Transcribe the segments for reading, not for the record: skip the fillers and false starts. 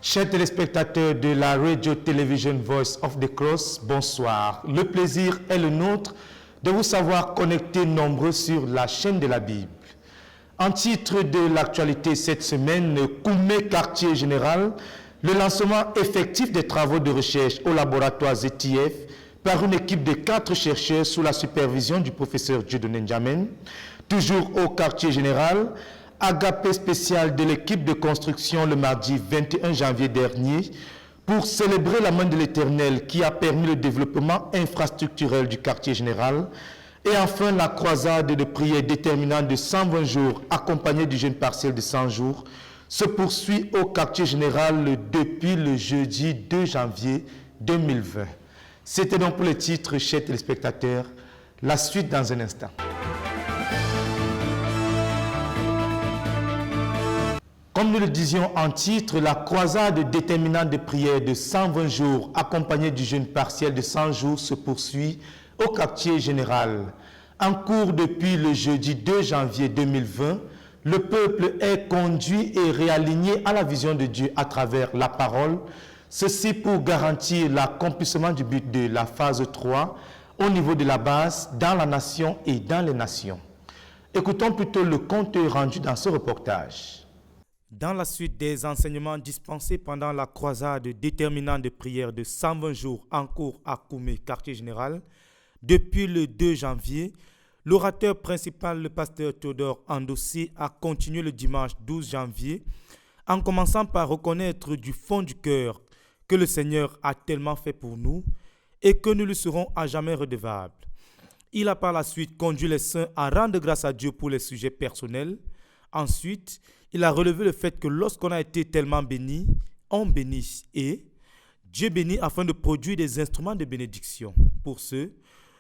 Chers téléspectateurs de la Radio Television Voice of the Cross, bonsoir. Le plaisir est le nôtre de vous savoir connectés nombreux sur la chaîne de la Bible. En titre de l'actualité cette semaine, Koumé quartier général, le lancement effectif des travaux de recherche au laboratoire ZTF par une équipe de 4 chercheurs sous la supervision du professeur Dieudonné Ndiamène. Toujours au quartier général, agapé spécial de l'équipe de construction le mardi 21 janvier dernier pour célébrer la main de l'Éternel qui a permis le développement infrastructurel du quartier général. Et enfin, la croisade de prière déterminante de 120 jours accompagnée du jeûne partiel de 100 jours se poursuit au quartier général depuis le jeudi 2 janvier 2020. C'était donc pour les titres, chers téléspectateurs. La suite dans un instant. Comme nous le disions en titre, la croisade déterminante de prière de 120 jours accompagnée du jeûne partiel de 100 jours se poursuit au quartier général. En cours depuis le jeudi 2 janvier 2020, le peuple est conduit et réaligné à la vision de Dieu à travers la parole, ceci pour garantir l'accomplissement du but de la phase 3 au niveau de la base, dans la nation et dans les nations. Écoutons plutôt le compte rendu dans ce reportage. Dans la suite des enseignements dispensés pendant la croisade déterminante de prière de 120 jours en cours à Koumé, quartier général, depuis le 2 janvier, l'orateur principal, le pasteur Théodore Andossi, a continué le dimanche 12 janvier en commençant par reconnaître du fond du cœur que le Seigneur a tellement fait pour nous et que nous lui serons à jamais redevables. Il a par la suite conduit les saints à rendre grâce à Dieu pour les sujets personnels. Ensuite, il a relevé le fait que lorsqu'on a été tellement béni, on bénit et Dieu bénit afin de produire des instruments de bénédiction. Pour ce,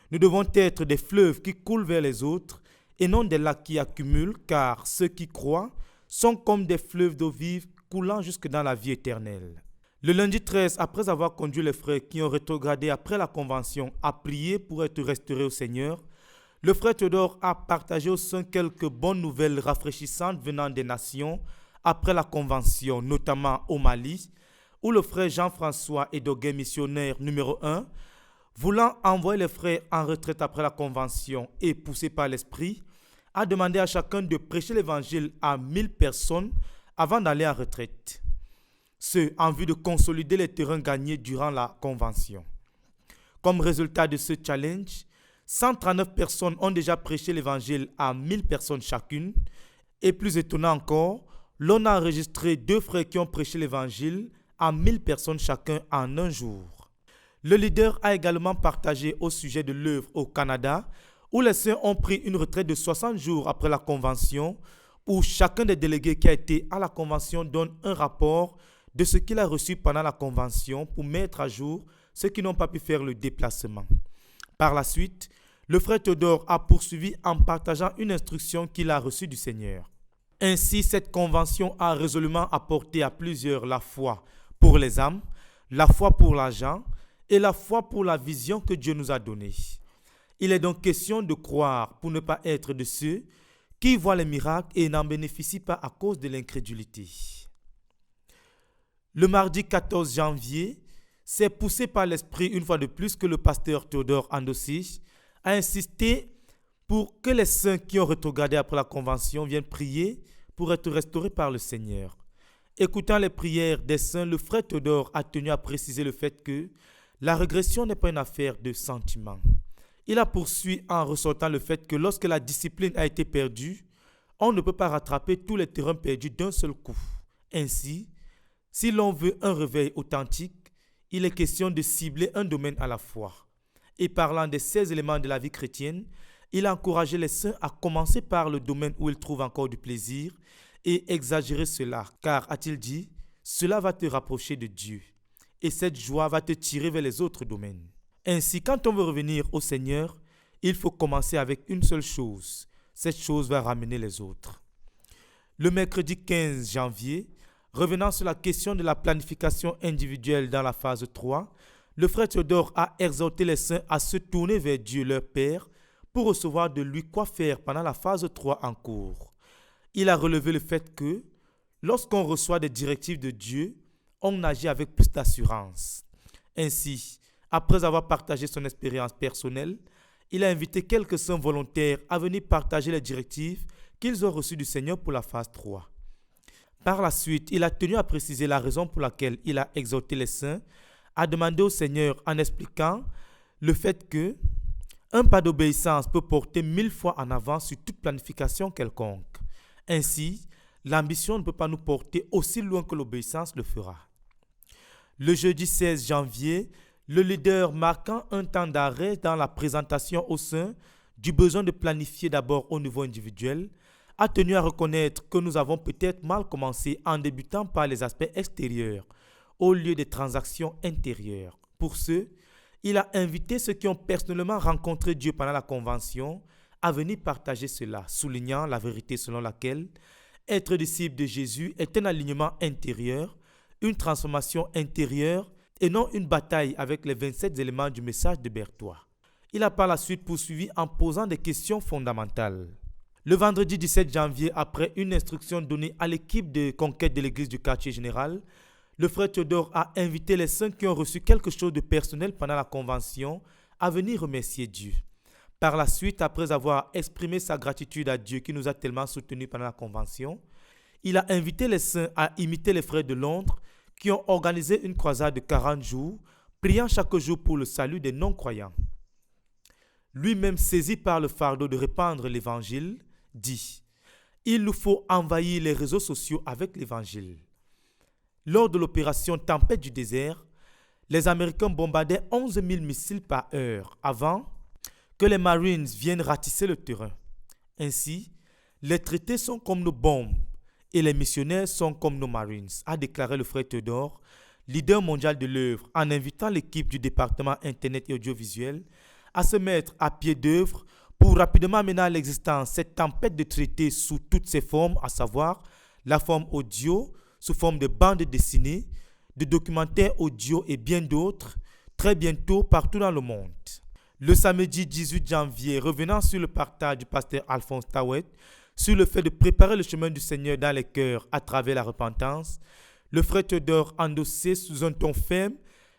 nous devons être des fleuves qui coulent vers les autres et non des lacs qui accumulent, car ceux qui croient sont comme des fleuves d'eau vive coulant jusque dans la vie éternelle. Le lundi 13, après avoir conduit les frères qui ont rétrogradé après la convention à prier pour être restaurés au Seigneur, le frère Théodore a partagé aux saints quelques bonnes nouvelles rafraîchissantes venant des nations après la convention, notamment au Mali, où le frère Jean-François Edoguet, missionnaire numéro 1, voulant envoyer les frères en retraite après la convention et poussé par l'esprit, a demandé à chacun de prêcher l'évangile à 1000 personnes avant d'aller en retraite. Ce, en vue de consolider les terrains gagnés durant la convention. Comme résultat de ce challenge, 139 personnes ont déjà prêché l'évangile à 1000 personnes chacune. Et plus étonnant encore, l'on a enregistré 2 frères qui ont prêché l'évangile à 1000 personnes chacun en un jour. Le leader a également partagé au sujet de l'œuvre au Canada, où les saints ont pris une retraite de 60 jours après la convention, où chacun des délégués qui a été à la convention donne un rapport de ce qu'il a reçu pendant la convention pour mettre à jour ceux qui n'ont pas pu faire le déplacement. Par la suite, le frère Théodore a poursuivi en partageant une instruction qu'il a reçue du Seigneur. Ainsi, cette convention a résolument apporté à plusieurs la foi pour les âmes, la foi pour l'argent et la foi pour la vision que Dieu nous a donnée. Il est donc question de croire pour ne pas être de ceux qui voient les miracles et n'en bénéficient pas à cause de l'incrédulité. Le mardi 14 janvier, c'est poussé par l'esprit une fois de plus que le pasteur Théodore Andossi a insisté pour que les saints qui ont rétrogradé après la convention viennent prier pour être restaurés par le Seigneur. Écoutant les prières des saints, le frère Théodore a tenu à préciser le fait que la régression n'est pas une affaire de sentiment. Il a poursuivi en ressortant le fait que lorsque la discipline a été perdue, on ne peut pas rattraper tous les terrains perdus d'un seul coup. Ainsi, si l'on veut un réveil authentique, il est question de cibler un domaine à la fois. Et parlant des 16 éléments de la vie chrétienne, il a encouragé les saints à commencer par le domaine où ils trouvent encore du plaisir et exagérer cela, car, a-t-il dit, cela va te rapprocher de Dieu et cette joie va te tirer vers les autres domaines. Ainsi, quand on veut revenir au Seigneur, il faut commencer avec une seule chose. Cette chose va ramener les autres. Le mercredi 15 janvier, revenant sur la question de la planification individuelle dans la phase 3, le frère Théodore a exhorté les saints à se tourner vers Dieu leur Père pour recevoir de lui quoi faire pendant la phase 3 en cours. Il a relevé le fait que, lorsqu'on reçoit des directives de Dieu, on agit avec plus d'assurance. Ainsi, après avoir partagé son expérience personnelle, il a invité quelques saints volontaires à venir partager les directives qu'ils ont reçues du Seigneur pour la phase 3. Par la suite, il a tenu à préciser la raison pour laquelle il a exhorté les saints à demander au Seigneur en expliquant le fait que un pas d'obéissance peut porter 1000 fois en avant sur toute planification quelconque. Ainsi, l'ambition ne peut pas nous porter aussi loin que l'obéissance le fera. Le jeudi 16 janvier, le leader marquant un temps d'arrêt dans la présentation au sein du besoin de planifier d'abord au niveau individuel, a tenu à reconnaître que nous avons peut-être mal commencé en débutant par les aspects extérieurs au lieu des transactions intérieures. Pour ce, il a invité ceux qui ont personnellement rencontré Dieu pendant la convention à venir partager cela, soulignant la vérité selon laquelle être disciple de Jésus est un alignement intérieur, une transformation intérieure et non une bataille avec les 27 éléments du message de Berthoud. Il a par la suite poursuivi en posant des questions fondamentales. Le vendredi 17 janvier, après une instruction donnée à l'équipe de conquête de l'église du quartier général, le frère Théodore a invité les saints qui ont reçu quelque chose de personnel pendant la convention à venir remercier Dieu. Par la suite, après avoir exprimé sa gratitude à Dieu qui nous a tellement soutenus pendant la convention, il a invité les saints à imiter les frères de Londres qui ont organisé une croisade de 40 jours, priant chaque jour pour le salut des non-croyants. Lui-même saisi par le fardeau de répandre l'évangile, dit « Il nous faut envahir les réseaux sociaux avec l'évangile ». Lors de l'opération Tempête du désert, les Américains bombardaient 11 000 missiles par heure avant que les Marines viennent ratisser le terrain. Ainsi, les traités sont comme nos bombes et les missionnaires sont comme nos Marines, a déclaré le frère Théodore, leader mondial de l'œuvre, en invitant l'équipe du département Internet et audiovisuel à se mettre à pied d'œuvre pour rapidement mener à l'existence cette tempête de traités sous toutes ses formes, à savoir la forme audio, sous forme de bandes dessinées, de documentaires audio et bien d'autres, très bientôt partout dans le monde. Le samedi 18 janvier, revenant sur le partage du pasteur Alphonse Tawet, sur le fait de préparer le chemin du Seigneur dans les cœurs à travers la repentance, le frère Théodore, endossé sous un ton ferme,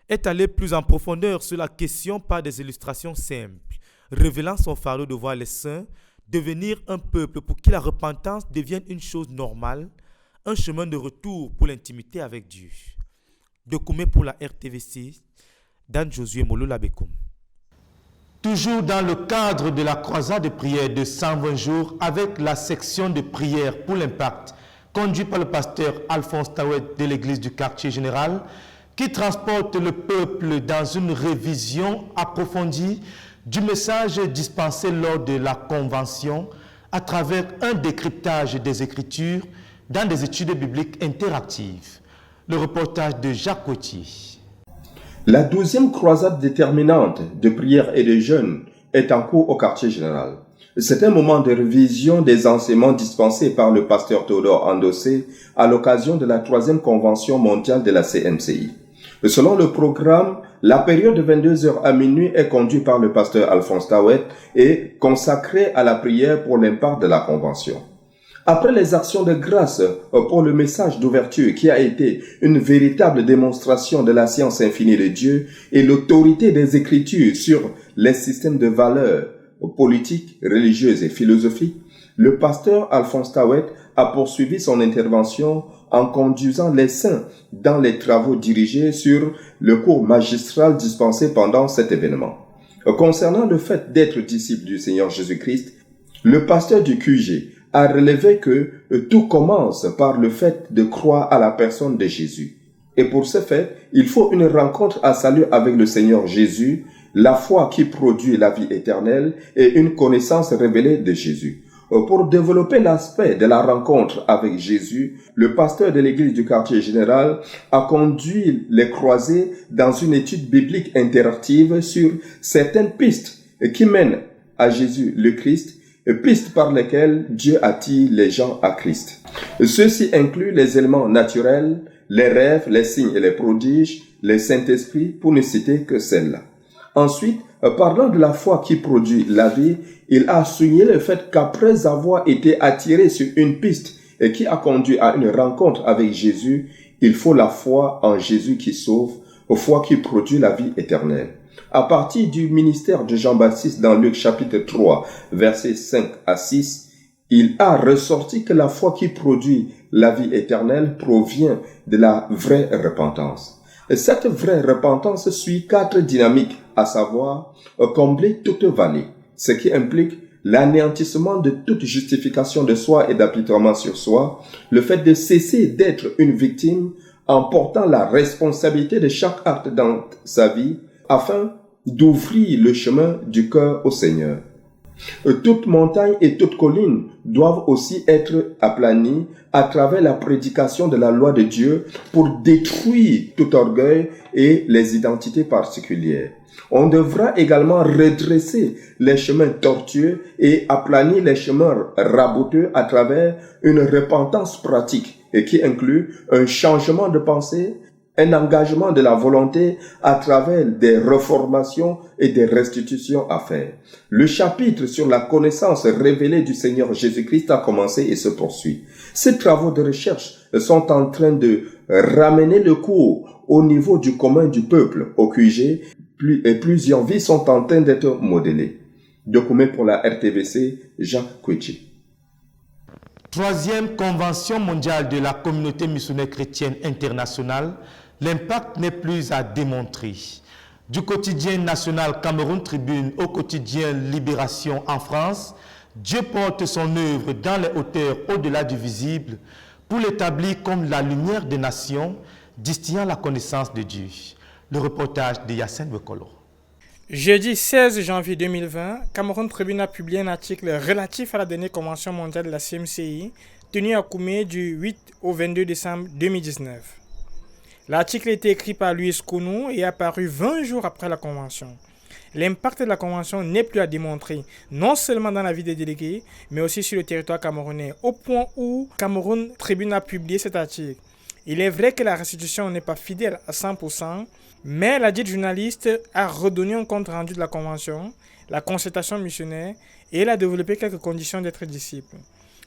est allé plus en profondeur sur la question par des illustrations simples, révélant son fardeau de voir les saints devenir un peuple pour qui la repentance devienne une chose normale, un chemin de retour pour l'intimité avec Dieu. De Koumé pour la RTVC, Dan Josué Molola Bekoum. Toujours dans le cadre de la croisade de prière de 120 jours avec la section de prière pour l'impact conduite par le pasteur Alphonse Tawet de l'église du quartier général qui transporte le peuple dans une révision approfondie du message dispensé lors de la convention à travers un décryptage des Écritures dans des études bibliques interactives. Le reportage de Jacques Coutier. La 12e croisade déterminante de prière et de jeûne est en cours au quartier général. C'est un moment de révision des enseignements dispensés par le pasteur Théodore Endossé à l'occasion de la 3e convention mondiale de la CMCI. Selon le programme, la période de 22h à minuit est conduite par le pasteur Alphonse Tawet et consacrée à la prière pour l'impact de la convention. Après les actions de grâce pour le message d'ouverture qui a été une véritable démonstration de la science infinie de Dieu et l'autorité des Écritures sur les systèmes de valeurs politiques, religieuses et philosophiques, le pasteur Alphonse Tawet a poursuivi son intervention en conduisant les saints dans les travaux dirigés sur le cours magistral dispensé pendant cet événement. Concernant le fait d'être disciple du Seigneur Jésus-Christ, le pasteur du QG a relevé que tout commence par le fait de croire à la personne de Jésus. Et pour ce fait, il faut une rencontre à salut avec le Seigneur Jésus, la foi qui produit la vie éternelle et une connaissance révélée de Jésus. Pour développer l'aspect de la rencontre avec Jésus, le pasteur de l'église du quartier général a conduit les croisés dans une étude biblique interactive sur certaines pistes qui mènent à Jésus le Christ, pistes par lesquelles Dieu attire les gens à Christ. Ceci inclut les éléments naturels, les rêves, les signes et les prodiges, les Saint-Esprit, pour ne citer que celles-là. Ensuite, parlant de la foi qui produit la vie, il a souligné le fait qu'après avoir été attiré sur une piste et qui a conduit à une rencontre avec Jésus, Il faut la foi en Jésus qui sauve, foi qui produit la vie éternelle. À partir du ministère de Jean-Baptiste dans Luc chapitre 3, versets 5 à 6, il a ressorti que la foi qui produit la vie éternelle provient de la vraie repentance. Et cette vraie repentance suit 4 dynamiques, à savoir combler toute vallée, ce qui implique l'anéantissement de toute justification de soi et d'apitoiement sur soi, le fait de cesser d'être une victime en portant la responsabilité de chaque acte dans sa vie afin d'ouvrir le chemin du cœur au Seigneur. Toute montagne et toute colline doivent aussi être aplanies à travers la prédication de la loi de Dieu pour détruire tout orgueil et les identités particulières. On devra également redresser les chemins tortueux et aplanir les chemins raboteux à travers une repentance pratique et qui inclut un changement de pensée, un engagement de la volonté à travers des reformations et des restitutions à faire. Le chapitre sur la connaissance révélée du Seigneur Jésus-Christ a commencé et se poursuit. Ces travaux de recherche sont en train de ramener le cours au niveau du commun du peuple, au QG, et plusieurs vies sont en train d'être modélées. Document pour la RTVC, Jacques Kouechi. Troisième convention mondiale de la communauté missionnaire chrétienne internationale, l'impact n'est plus à démontrer. Du quotidien national Cameroun Tribune au quotidien Libération en France, Dieu porte son œuvre dans les hauteurs au-delà du visible pour l'établir comme la lumière des nations, distillant la connaissance de Dieu. Le reportage de Yacine Bekolo. Jeudi 16 janvier 2020, Cameroun Tribune a publié un article relatif à la dernière convention mondiale de la CMCI, tenue à Koumé du 8 au 22 décembre 2019. L'article a été écrit par Louis Kounou et a paru 20 jours après la convention. L'impact de la convention n'est plus à démontrer, non seulement dans la vie des délégués, mais aussi sur le territoire camerounais, au point où Cameroun Tribune a publié cet article. Il est vrai que la restitution n'est pas fidèle à 100%, mais la dite journaliste a redonné un compte rendu de la convention, la concertation missionnaire, et elle a développé quelques conditions d'être disciples.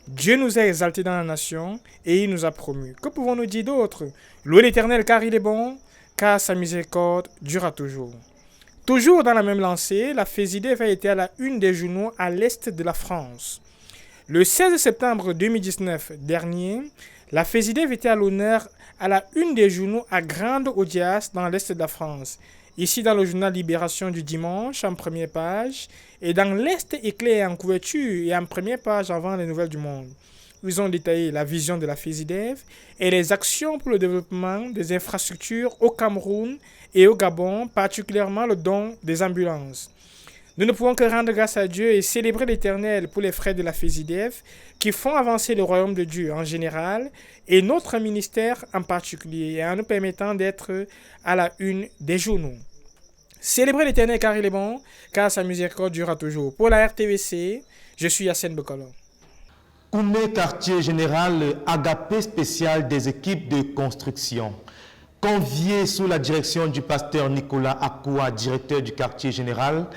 Dieu nous a exaltés dans la nation et il nous a promus. Que pouvons-nous dire d'autre? Louez l'Éternel car il est bon, car sa miséricorde durera toujours. Toujours dans la même lancée, la FESIDEF a été à la une des journaux à l'est de la France. Le 16 septembre 2019 dernier, la FESIDEF était à l'honneur à la une des journaux à grande audience dans l'est de la France. Ici dans le journal Libération du dimanche en première page et dans l'Est éclair en couverture et en première page avant les nouvelles du monde. Ils ont détaillé la vision de la FESIDEF et les actions pour le développement des infrastructures au Cameroun et au Gabon, particulièrement le don des ambulances. Nous ne pouvons que rendre grâce à Dieu et célébrer l'Éternel pour les frères de la FESIDEF qui font avancer le royaume de Dieu en général et notre ministère en particulier en nous permettant d'être à la une des journaux. Célébrez l'Éternel car il est bon, car sa miséricorde durera toujours. Pour la RTVC, je suis Yacine Bekolo. Koumé, quartier général, agapé spécial des équipes de construction. Convié sous la direction du pasteur Nicolas Akoua, directeur du quartier général,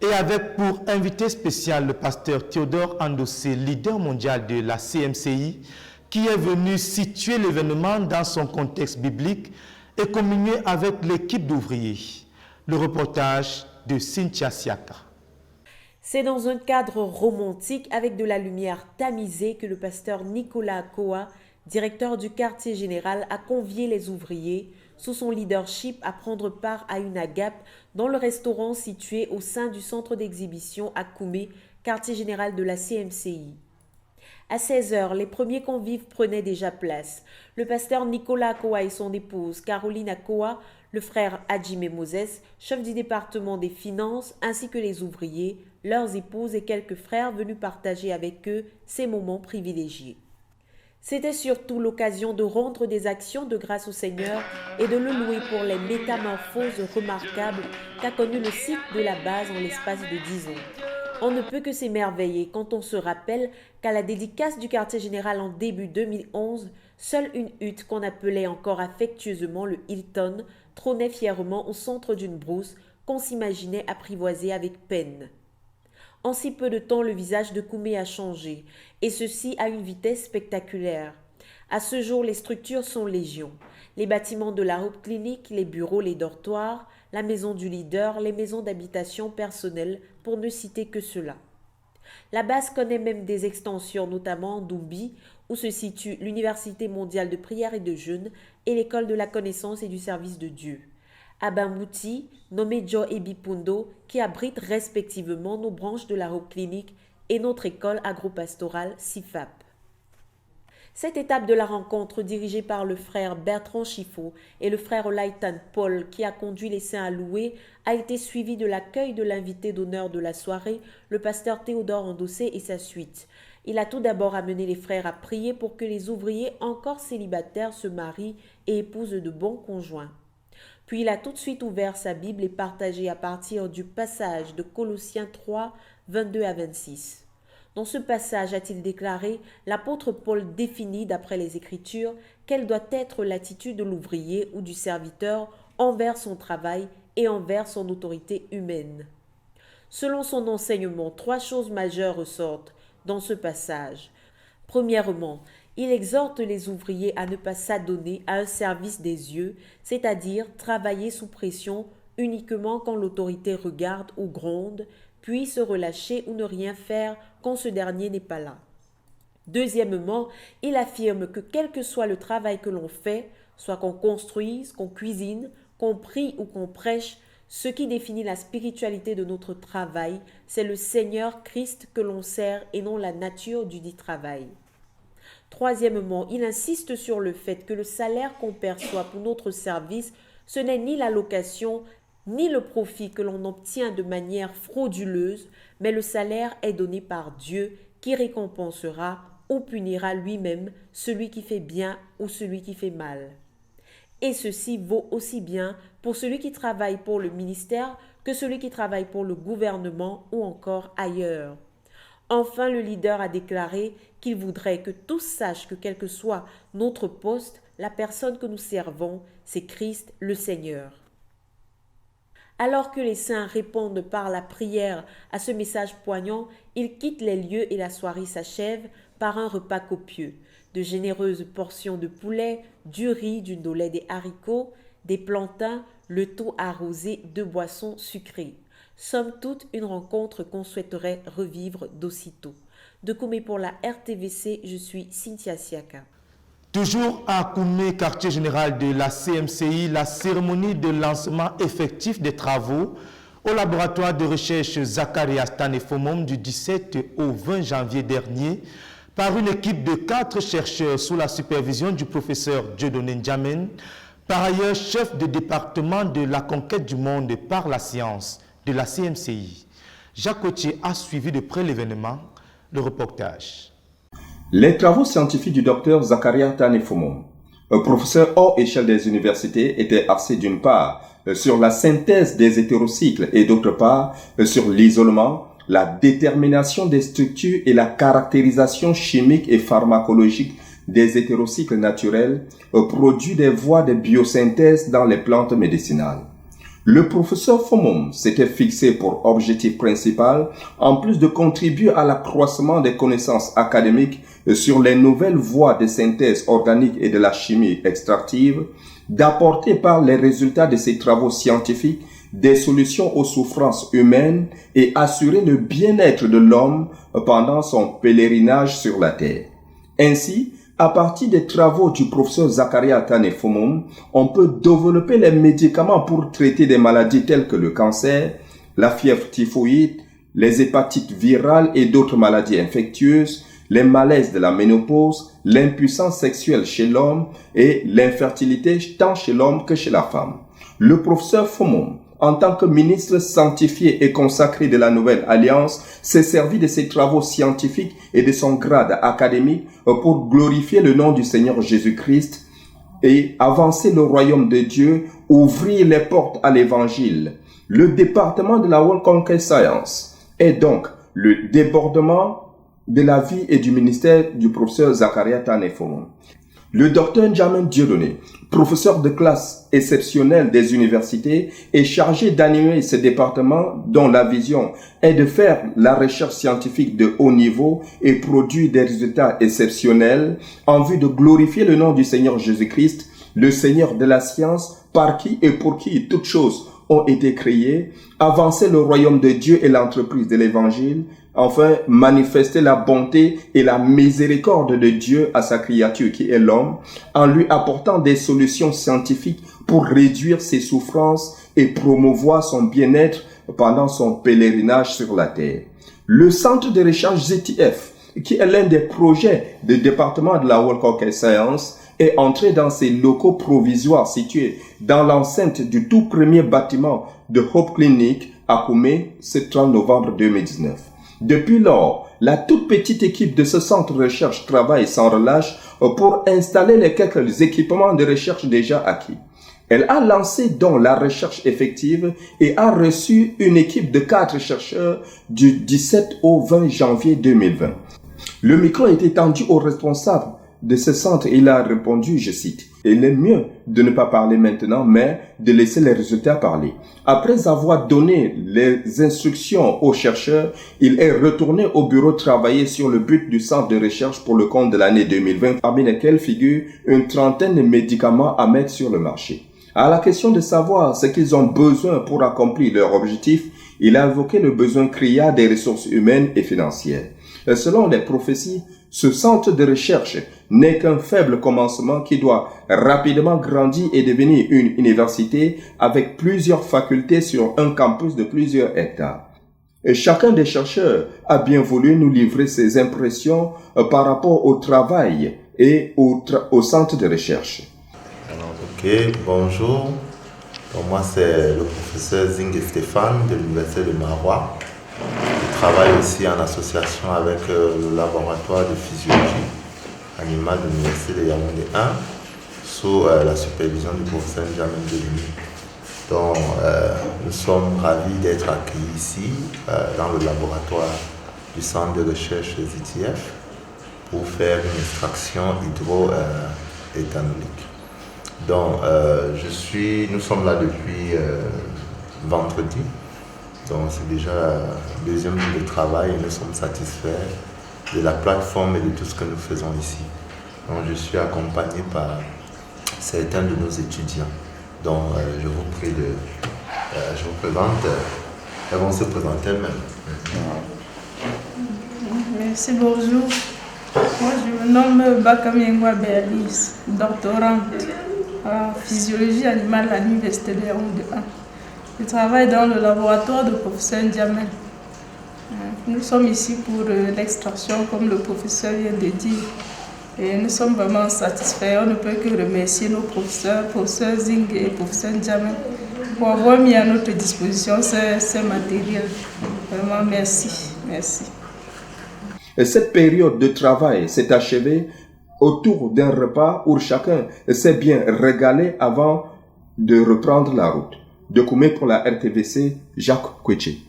et avec pour invité spécial le pasteur Théodore Andossé, leader mondial de la CMCI, qui est venu situer l'événement dans son contexte biblique et communier avec l'équipe d'ouvriers. Le reportage de Cynthia Siaka. C'est dans un cadre romantique avec de la lumière tamisée que le pasteur Nicolas Akoua, directeur du quartier général, a convié les ouvriers sous son leadership à prendre part à une agape dans le restaurant situé au sein du centre d'exhibition à Koumé, quartier général de la CMCI. À 16h, les premiers convives prenaient déjà place. Le pasteur Nicolas Akoua et son épouse Caroline Akoua, le frère Adjime Moses, chef du département des finances, ainsi que les ouvriers, leurs épouses et quelques frères venus partager avec eux ces moments privilégiés. C'était surtout l'occasion de rendre des actions de grâce au Seigneur et de le louer pour les métamorphoses remarquables qu'a connues le site de la base en l'espace de 10 ans. On ne peut que s'émerveiller quand on se rappelle qu'à la dédicace du quartier général en début 2011, seule une hutte qu'on appelait encore affectueusement le Hilton trônait fièrement au centre d'une brousse qu'on s'imaginait apprivoiser avec peine. En si peu de temps, le visage de Koumé a changé, et ceci à une vitesse spectaculaire. À ce jour, les structures sont légion. les bâtiments de la route clinique, les bureaux, les dortoirs, la maison du leader, les maisons d'habitation personnelles, pour ne citer que cela. La base connaît même des extensions, notamment en Doumbie, où se situe l'Université mondiale de prière et de jeûne et l'École de la connaissance et du service de Dieu. À Bamouti, nommé Joe et Bipundo, qui abritent respectivement nos branches de la route clinique et notre école agropastorale CIFAP. Cette étape de la rencontre, dirigée par le frère Bertrand Chiffot et le frère Olaitan Paul, qui a conduit les saints à louer, a été suivie de l'accueil de l'invité d'honneur de la soirée, le pasteur Théodore Endossé et sa suite. Il a tout d'abord amené les frères à prier pour que les ouvriers encore célibataires se marient et épousent de bons conjoints. Puis il a tout de suite ouvert sa Bible et partagé à partir du passage de Colossiens 3, 22 à 26. Dans ce passage, a-t-il déclaré, l'apôtre Paul définit d'après les Écritures quelle doit être l'attitude de l'ouvrier ou du serviteur envers son travail et envers son autorité humaine. Selon son enseignement, 3 choses majeures ressortent dans ce passage. Premièrement, il exhorte les ouvriers à ne pas s'adonner à un service des yeux, c'est-à-dire travailler sous pression uniquement quand l'autorité regarde ou gronde, puis se relâcher ou ne rien faire quand ce dernier n'est pas là. Deuxièmement, il affirme que quel que soit le travail que l'on fait, soit qu'on construise, qu'on cuisine, qu'on prie ou qu'on prêche, ce qui définit la spiritualité de notre travail, c'est le Seigneur Christ que l'on sert et non la nature du dit travail. Troisièmement, il insiste sur le fait que le salaire qu'on perçoit pour notre service, ce n'est ni la location, ni le profit que l'on obtient de manière frauduleuse, mais le salaire est donné par Dieu qui récompensera ou punira lui-même celui qui fait bien ou celui qui fait mal. Et ceci vaut aussi bien pour celui qui travaille pour le ministère que celui qui travaille pour le gouvernement ou encore ailleurs. Enfin, le leader a déclaré qu'il voudrait que tous sachent que quel que soit notre poste, la personne que nous servons, c'est Christ le Seigneur. Alors que les saints répondent par la prière à ce message poignant, ils quittent les lieux et la soirée s'achève par un repas copieux. De généreuses portions de poulet, du riz, du lait, des haricots, des plantains, le tout arrosé de boissons sucrées. Somme toute, une rencontre qu'on souhaiterait revivre d'aussitôt. De Koumé pour la RTVC, je suis Cynthia Siaka. Toujours à Koumé, quartier général de la CMCI, la cérémonie de lancement effectif des travaux au laboratoire de recherche Zacharias Tanefomom du 17 au 20 janvier dernier par une équipe de 4 chercheurs sous la supervision du professeur Dieudonné Ndiamène, par ailleurs chef de département de la conquête du monde par la science de la CMCI. Jacques Cotier a suivi de près l'événement. Le reportage. Les travaux scientifiques du docteur Zacharias Tanefomom, professeur hors échelle des universités, étaient axés d'une part sur la synthèse des hétérocycles et d'autre part sur l'isolement, la détermination des structures et la caractérisation chimique et pharmacologique des hétérocycles naturels, produits des voies de biosynthèse dans les plantes médicinales. Le professeur Fomom s'était fixé pour objectif principal, en plus de contribuer à l'accroissement des connaissances académiques sur les nouvelles voies de synthèse organique et de la chimie extractive, d'apporter par les résultats de ses travaux scientifiques des solutions aux souffrances humaines et assurer le bien-être de l'homme pendant son pèlerinage sur la terre. Ainsi, à partir des travaux du professeur Zacharias Tanefomom, on peut développer les médicaments pour traiter des maladies telles que le cancer, la fièvre typhoïde, les hépatites virales et d'autres maladies infectieuses, les malaises de la ménopause, l'impuissance sexuelle chez l'homme et l'infertilité tant chez l'homme que chez la femme. Le professeur Fomom, en tant que ministre sanctifié et consacré de la Nouvelle Alliance, s'est servi de ses travaux scientifiques et de son grade académique pour glorifier le nom du Seigneur Jésus-Christ et avancer le royaume de Dieu, ouvrir les portes à l'Évangile. Le département de la World Conquest Science est donc le débordement de la vie et du ministère du professeur Zacharias Tanefomom. Le docteur Ndiamène Dieudonné, professeur de classe exceptionnel des universités, est chargé d'animer ce département dont la vision est de faire la recherche scientifique de haut niveau et produire des résultats exceptionnels en vue de glorifier le nom du Seigneur Jésus-Christ le Seigneur de la science, par qui et pour qui toutes choses ont été créées, avancer le royaume de Dieu et l'entreprise de l'Évangile, enfin manifester la bonté et la miséricorde de Dieu à sa créature qui est l'homme, en lui apportant des solutions scientifiques pour réduire ses souffrances et promouvoir son bien-être pendant son pèlerinage sur la terre. Le centre de recherche ZTF, qui est l'un des projets du département de la World Caucasian Science, est entré dans ses locaux provisoires situés dans l'enceinte du tout premier bâtiment de Hope Clinic à Koumé, ce 30 novembre 2019. Depuis lors, la toute petite équipe de ce centre de recherche travaille sans relâche pour installer les quelques équipements de recherche déjà acquis. Elle a lancé donc la recherche effective et a reçu une équipe de 4 chercheurs du 17 au 20 janvier 2020. Le micro est étendu au responsable de ce centre et il a répondu, je cite, « Il est mieux de ne pas parler maintenant, mais de laisser les résultats parler. » Après avoir donné les instructions aux chercheurs, il est retourné au bureau travailler sur le but du centre de recherche pour le compte de l'année 2020, parmi lesquels figure une trentaine de médicaments à mettre sur le marché. À la question de savoir ce qu'ils ont besoin pour accomplir leur objectif, il a évoqué le besoin criard des ressources humaines et financières. Selon les prophéties, ce centre de recherche n'est qu'un faible commencement qui doit rapidement grandir et devenir une université avec plusieurs facultés sur un campus de plusieurs hectares. Et chacun des chercheurs a bien voulu nous livrer ses impressions par rapport au travail et au centre de recherche. Bonjour. Donc, moi, c'est le professeur Zing Stéphane de l'Université de Marois. Je travaille aussi en association avec le laboratoire de physiologie animale de l'Université de Yaoundé 1 sous la supervision du professeur Jamel Delimi. Donc, nous sommes ravis d'être accueillis ici dans le laboratoire du centre de recherche ZTF pour faire une extraction hydroéthanolique. Donc, nous sommes là depuis vendredi. Donc, c'est déjà le deuxième jour de travail et nous sommes satisfaits de la plateforme et de tout ce que nous faisons ici. Donc, je suis accompagné par certains de nos étudiants. Donc, je vous prie je vous présente. Elles vont se présenter elles-mêmes. Merci, bonjour. Moi, je me nomme Bakamiengwa Béatrice, doctorante en physiologie animale à l'Université de Yaoundé 1. Je travaille dans le laboratoire du professeur Ndiamel. Nous sommes ici pour l'extraction, comme le professeur vient de dire. Et nous sommes vraiment satisfaits. On ne peut que remercier nos professeurs, professeur Zing et professeur Ndiamel, pour avoir mis à notre disposition ces matériels. Vraiment, merci. Merci. Et cette période de travail s'est achevée autour d'un repas où chacun s'est bien régalé avant de reprendre la route. De Koumé pour la RTVC, Jacques Kouetché.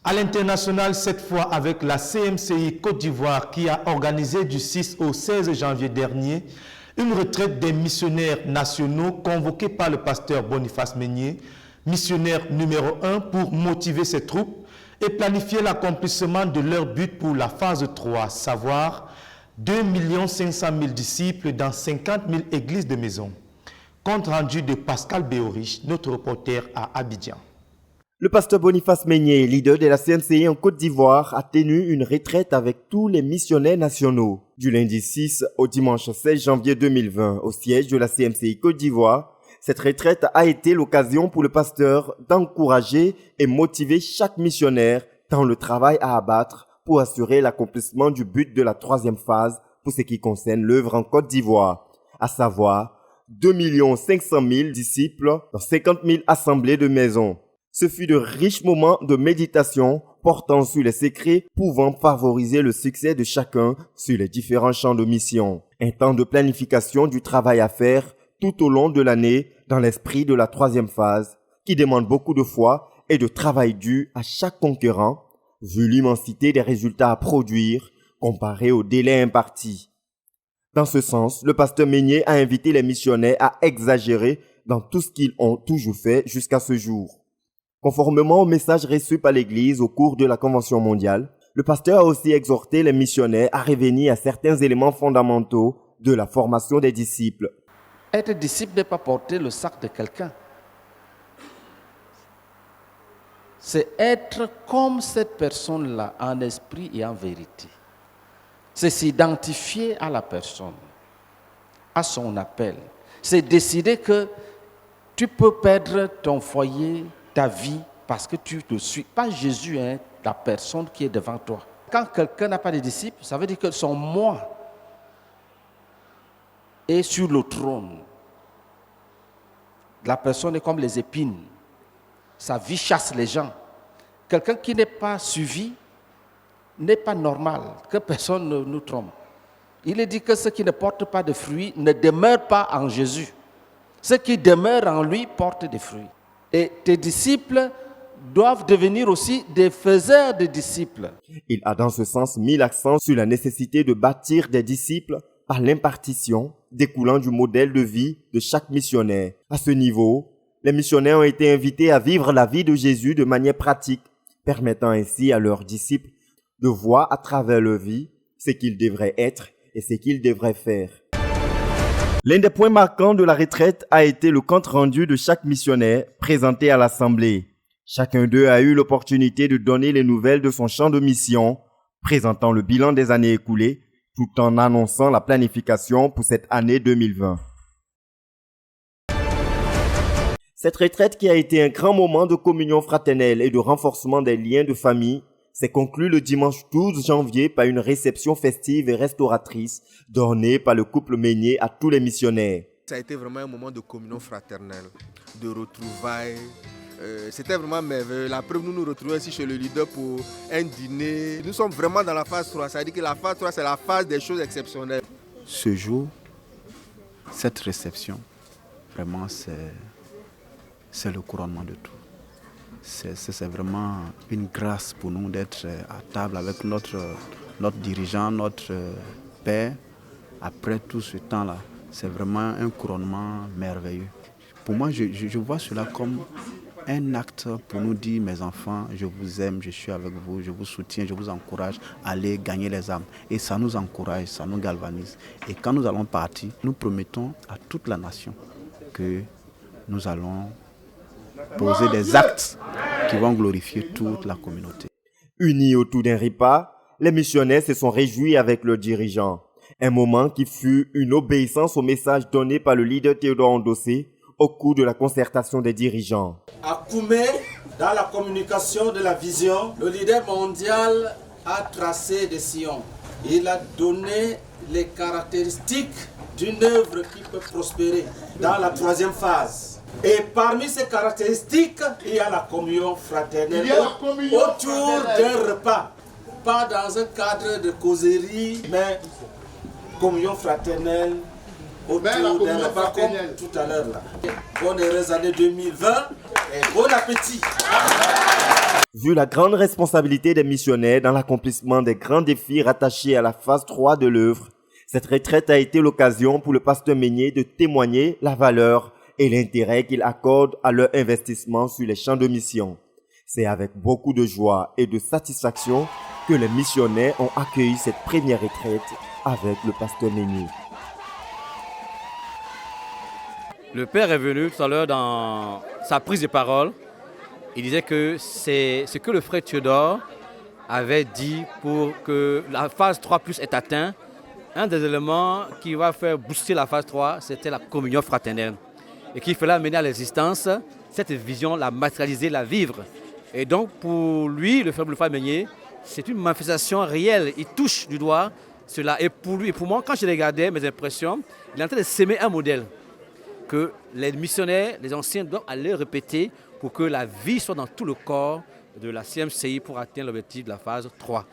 À l'international, cette fois avec la CMCI Côte d'Ivoire qui a organisé du 6 au 16 janvier dernier une retraite des missionnaires nationaux convoquée par le pasteur Boniface Meigné, missionnaire numéro 1 pour motiver ses troupes et planifier l'accomplissement de leur but pour la phase 3, savoir 2 500 000 disciples dans 50 000 églises de maison. Compte rendu de Pascal Béorich, notre reporter à Abidjan. Le pasteur Boniface Meigné, leader de la CMCI en Côte d'Ivoire, a tenu une retraite avec tous les missionnaires nationaux. Du lundi 6 au dimanche 16 janvier 2020, au siège de la CMCI Côte d'Ivoire, cette retraite a été l'occasion pour le pasteur d'encourager et motiver chaque missionnaire dans le travail à abattre pour assurer l'accomplissement du but de la 3e phase pour ce qui concerne l'œuvre en Côte d'Ivoire, à savoir 2 500 000 disciples dans 50 000 assemblées de maisons. Ce fut de riches moments de méditation portant sur les secrets pouvant favoriser le succès de chacun sur les différents champs de mission. Un temps de planification du travail à faire tout au long de l'année dans l'esprit de la 3e phase qui demande beaucoup de foi et de travail dur à chaque conquérant vu l'immensité des résultats à produire comparé au délai imparti. Dans ce sens, le pasteur Meigné a invité les missionnaires à exagérer dans tout ce qu'ils ont toujours fait jusqu'à ce jour. Conformément au message reçu par l'Église au cours de la Convention mondiale, le pasteur a aussi exhorté les missionnaires à revenir à certains éléments fondamentaux de la formation des disciples. Être disciple n'est pas porter le sac de quelqu'un. C'est être comme cette personne-là, en esprit et en vérité. C'est s'identifier à la personne, à son appel. C'est décider que tu peux perdre ton foyer, ta vie, parce que tu ne suis pas Jésus, hein, la personne qui est devant toi. Quand quelqu'un n'a pas de disciples, ça veut dire que son moi est sur le trône. La personne est comme les épines. Sa vie chasse les gens. Quelqu'un qui n'est pas suivi n'est pas normal, que personne ne nous trompe. Il est dit que ceux qui ne portent pas de fruits ne demeurent pas en Jésus. Ceux qui demeurent en lui portent des fruits. Et tes disciples doivent devenir aussi des faiseurs de disciples. Il a dans ce sens mis l'accent sur la nécessité de bâtir des disciples par l'impartition découlant du modèle de vie de chaque missionnaire. À ce niveau, les missionnaires ont été invités à vivre la vie de Jésus de manière pratique, permettant ainsi à leurs disciples de voir à travers leur vie ce qu'ils devraient être et ce qu'ils devraient faire. L'un des points marquants de la retraite a été le compte-rendu de chaque missionnaire présenté à l'Assemblée. Chacun d'eux a eu l'opportunité de donner les nouvelles de son champ de mission, présentant le bilan des années écoulées, tout en annonçant la planification pour cette année 2020. Cette retraite, qui a été un grand moment de communion fraternelle et de renforcement des liens de famille, s'est conclue le dimanche 12 janvier par une réception festive et restauratrice donnée par le couple Meignet à tous les missionnaires. Ça a été vraiment un moment de communion fraternelle, de retrouvailles. C'était vraiment merveilleux. La preuve, nous nous retrouvons ici chez le leader pour un dîner. Nous sommes vraiment dans la phase 3. Ça veut dire que la phase 3, c'est la phase des choses exceptionnelles. Ce jour, cette réception, vraiment, c'est le couronnement de tout. C'est vraiment une grâce pour nous d'être à table avec notre dirigeant, notre père. Après tout ce temps-là, c'est vraiment un couronnement merveilleux. Pour moi, je vois cela comme un acte pour nous dire, mes enfants, je vous aime, je suis avec vous, je vous soutiens, je vous encourage à aller gagner les âmes. Et ça nous encourage, ça nous galvanise. Et quand nous allons partir, nous promettons à toute la nation que nous allons poser des actes qui vont glorifier toute la communauté. Unis autour d'un repas, les missionnaires se sont réjouis avec leurs dirigeants. Un moment qui fut une obéissance au message donné par le leader Théodore Ondossé au cours de la concertation des dirigeants. À Koumé, dans la communication de la vision, le leader mondial a tracé des sillons. Il a donné les caractéristiques d'une œuvre qui peut prospérer dans la troisième phase. Et parmi ces caractéristiques, il y a la communion fraternelle autour d'un repas. Pas dans un cadre de causerie, mais communion fraternelle autour d'un repas comme tout à l'heure. Bonne heureuse année 2020 et bon appétit. Vu la grande responsabilité des missionnaires dans l'accomplissement des grands défis rattachés à la phase 3 de l'œuvre, cette retraite a été l'occasion pour le pasteur Meignet de témoigner la valeur et l'intérêt qu'il accorde à leur investissement sur les champs de mission. C'est avec beaucoup de joie et de satisfaction que les missionnaires ont accueilli cette première retraite avec le pasteur Meignet. Le Père est venu tout à l'heure dans sa prise de parole. Il disait que c'est ce que le frère Théodore avait dit pour que la phase 3 plus est atteinte. Un des éléments qui va faire booster la phase 3, c'était la communion fraternelle. Et qu'il fallait amener à l'existence cette vision, la matérialiser, la vivre. Et donc pour lui, le frère Meignet, c'est une manifestation réelle. Il touche du doigt cela. Et pour lui et pour moi, quand je regardais mes impressions, il est en train de s'aimer un modèle que les missionnaires, les anciens doivent aller répéter pour que la vie soit dans tout le corps de la CMCI pour atteindre l'objectif de la phase 3.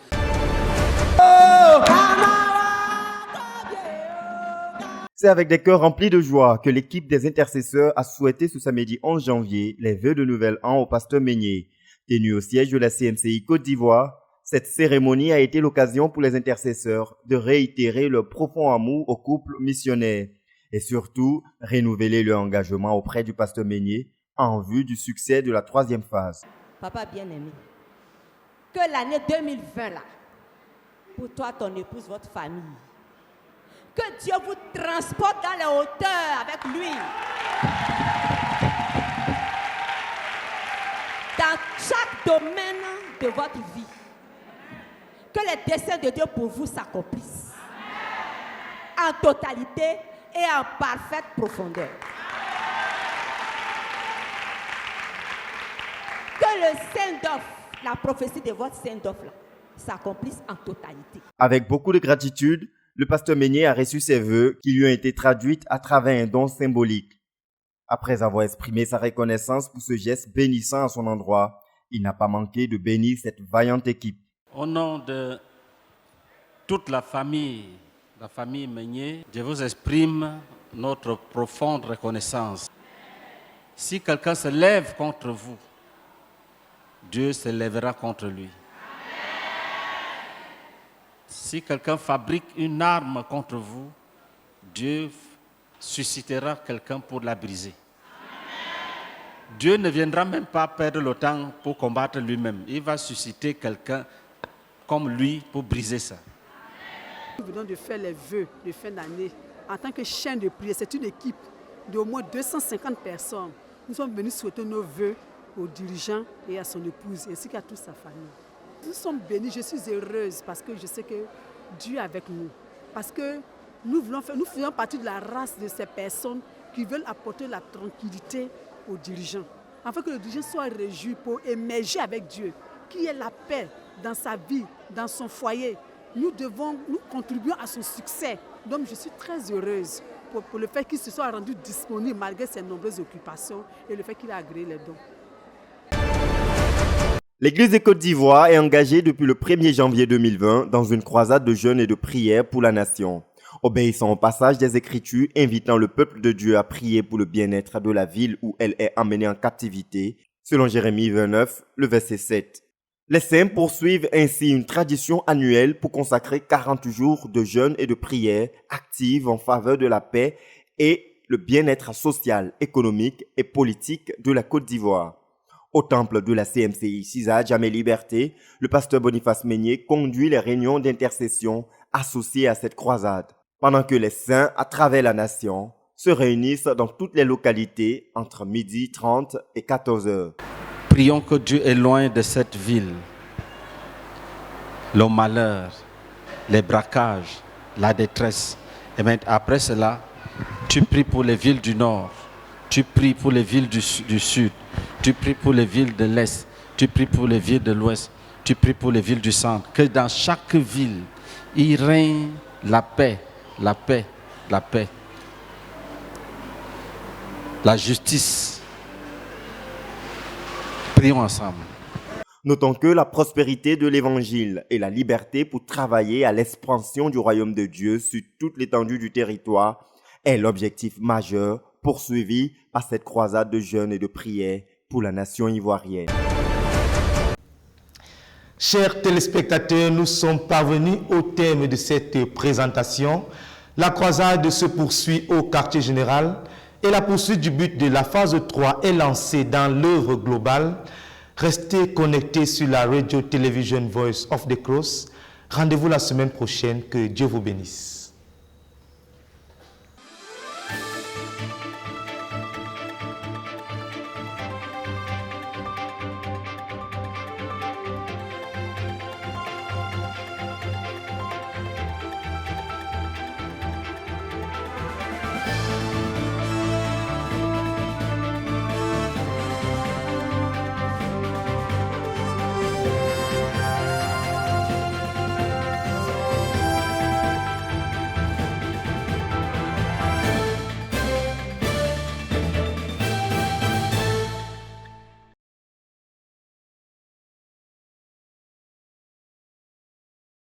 C'est avec des cœurs remplis de joie que l'équipe des intercesseurs a souhaité ce samedi 11 janvier les vœux de nouvel an au pasteur Meignet. Tenu au siège de la CMCI Côte d'Ivoire, cette cérémonie a été l'occasion pour les intercesseurs de réitérer leur profond amour au couple missionnaire et surtout renouveler leur engagement auprès du pasteur Meignet en vue du succès de la troisième phase. Papa bien-aimé, que l'année 2020 là, pour toi, ton épouse, votre famille, Que Dieu vous transporte dans les hauteurs avec lui. Dans chaque domaine de votre vie. Que les desseins de Dieu pour vous s'accomplissent. En totalité et en parfaite profondeur. Que le send-off, la prophétie de votre send-off s'accomplisse en totalité. Avec beaucoup de gratitude, le pasteur Meignet a reçu ses vœux qui lui ont été traduits à travers un don symbolique. Après avoir exprimé sa reconnaissance pour ce geste bénissant à son endroit, il n'a pas manqué de bénir cette vaillante équipe. Au nom de toute la famille Meignet, je vous exprime notre profonde reconnaissance. Si quelqu'un se lève contre vous, Dieu se lèvera contre lui. Si quelqu'un fabrique une arme contre vous, Dieu suscitera quelqu'un pour la briser. Dieu ne viendra même pas perdre le temps pour combattre lui-même. Il va susciter quelqu'un comme lui pour briser ça. Nous venons de faire les vœux de fin d'année. En tant que chaîne de prière, c'est une équipe d'au moins 250 personnes. Nous sommes venus souhaiter nos vœux aux dirigeants et à son épouse, ainsi qu'à toute sa famille. Nous sommes bénis, je suis heureuse parce que je sais que Dieu est avec nous. Parce que nous faisons partie de la race de ces personnes qui veulent apporter la tranquillité aux dirigeants. Afin que le dirigeant soit réjoui pour émerger avec Dieu, qu'il y ait la paix dans sa vie, dans son foyer. Nous contribuons à son succès. Donc je suis très heureuse pour le fait qu'il se soit rendu disponible malgré ses nombreuses occupations et le fait qu'il a agréé les dons. L'Église de Côte d'Ivoire est engagée depuis le 1er janvier 2020 dans une croisade de jeûne et de prière pour la nation, obéissant au passage des Écritures invitant le peuple de Dieu à prier pour le bien-être de la ville où elle est emmenée en captivité, selon Jérémie 29, le verset 7. Les saints poursuivent ainsi une tradition annuelle pour consacrer 40 jours de jeûne et de prière active en faveur de la paix et le bien-être social, économique et politique de la Côte d'Ivoire. Au temple de la CMCI Cisa Jamais Liberté, le pasteur Boniface Meignet conduit les réunions d'intercession associées à cette croisade, pendant que les saints à travers la nation se réunissent dans toutes les localités entre 12h30 et 14h. Prions que Dieu éloigne de cette ville le malheur, les braquages, la détresse. Et maintenant, après cela, tu pries pour les villes du nord, tu pries pour les villes du sud, tu pries pour les villes de l'est, tu pries pour les villes de l'ouest, tu pries pour les villes du centre. Que dans chaque ville, il règne la paix, la paix, la paix, la justice. Prions ensemble. Notons que la prospérité de l'Évangile et la liberté pour travailler à l'expansion du royaume de Dieu sur toute l'étendue du territoire est l'objectif majeur poursuivi par cette croisade de jeûne et de prière pour la nation ivoirienne. Chers téléspectateurs, nous sommes parvenus au terme de cette présentation. La croisade se poursuit au quartier général et la poursuite du but de la phase 3 est lancée dans l'œuvre globale. Restez connectés sur la Radio Television Voice of the Cross. Rendez-vous la semaine prochaine. Que Dieu vous bénisse.